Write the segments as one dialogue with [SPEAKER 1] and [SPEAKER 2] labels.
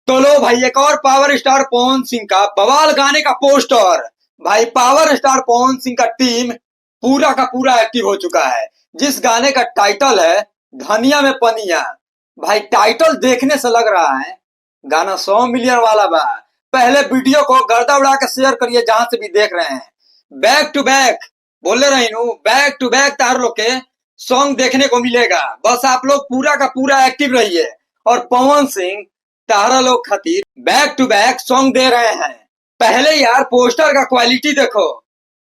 [SPEAKER 1] तो लो भाई एक और पावर स्टार पवन सिंह का बवाल गाने का पोस्टर। भाई पावर स्टार पवन सिंह का टीम पूरा का पूरा एक्टिव हो चुका है। जिस गाने का टाइटल है धनिया में पनिया। भाई टाइटल देखने से लग रहा है गाना 100 मिलियन वाला बा। पहले वीडियो को गर्दा उड़ा के शेयर करिए जहां से भी देख रहे हैं। बैक टू बैक बोले रही हूँ, बैक टू बैक तार लोग के सॉन्ग देखने को मिलेगा। बस आप लोग पूरा का पूरा एक्टिव रहिए। और पवन सिंह तारा लोग खातिर बैक टू बैक सॉन्ग दे रहे हैं। पहले यार पोस्टर का क्वालिटी देखो,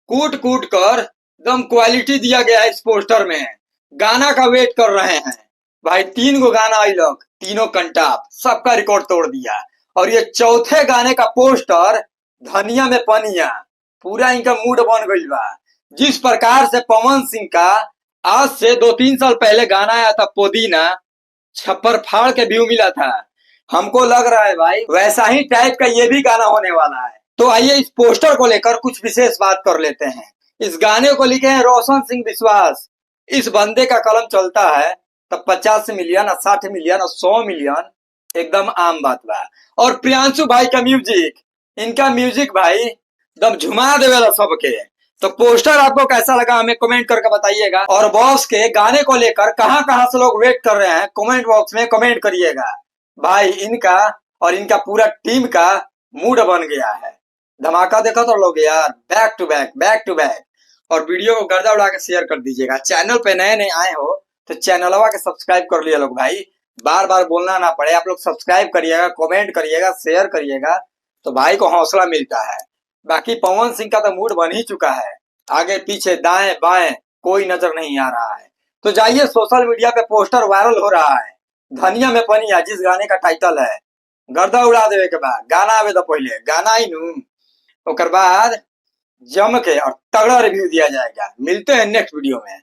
[SPEAKER 1] कूट कूट कर एकदम क्वालिटी दिया गया है इस पोस्टर में। गाना का वेट कर रहे हैं भाई। 3 गो गाना आई लोग, तीनों कंटाप, सबका रिकॉर्ड तोड़ दिया। और ये चौथे गाने का पोस्टर धनिया में पनिया, पूरा इनका मूड बन गई बा। जिस प्रकार से पवन सिंह का आज से 2-3 साल पहले गाना आया था पुदीना, छप्पर फाड़ के व्यू मिला था, हमको लग रहा है भाई वैसा ही टाइप का ये भी गाना होने वाला है। तो आइए इस पोस्टर को लेकर कुछ विशेष बात कर लेते हैं। इस गाने को लिखे हैं रोशन सिंह विश्वास। इस बंदे का कलम चलता है तब 50 मिलियन, 60 मिलियन और 100 मिलियन एकदम आम बात बा। और प्रियांशु भाई का म्यूजिक, इनका म्यूजिक भाई एकदम झुमा देवेला सबके। तो पोस्टर आपको कैसा लगा हमें कमेंट करके बताइएगा। और बॉस के गाने को लेकर कहां कहां से लोग वेट कर रहे हैं कमेंट बॉक्स में कमेंट करिएगा। भाई इनका और इनका पूरा टीम का मूड बन गया है। धमाका देखो तो लोग यार, back to back back to back. और वीडियो को गर्दा उड़ा के शेयर कर दीजिएगा। चैनल पे नए नए आए हो तो चैनलवा के सब्सक्राइब कर लिया लोग भाई, बार बार बोलना ना पड़े। आप लोग सब्सक्राइब करिएगा, कमेंट करिएगा, शेयर करिएगा तो भाई को हौसला मिलता है। बाकी पवन सिंह का तो मूड बन ही चुका है। आगे पीछे दाएं बाएं कोई नजर नहीं आ रहा है। तो जाइए, सोशल मीडिया पे पोस्टर वायरल हो रहा है धनिया में पनिया, जिस गाने का टाइटल है। गर्दा उड़ा देवे के बाद गाना आवे तो पहले गाना ही नू, ओकर बाद जम के और तगड़ा रिव्यू दिया जाएगा। मिलते हैं नेक्स्ट वीडियो में।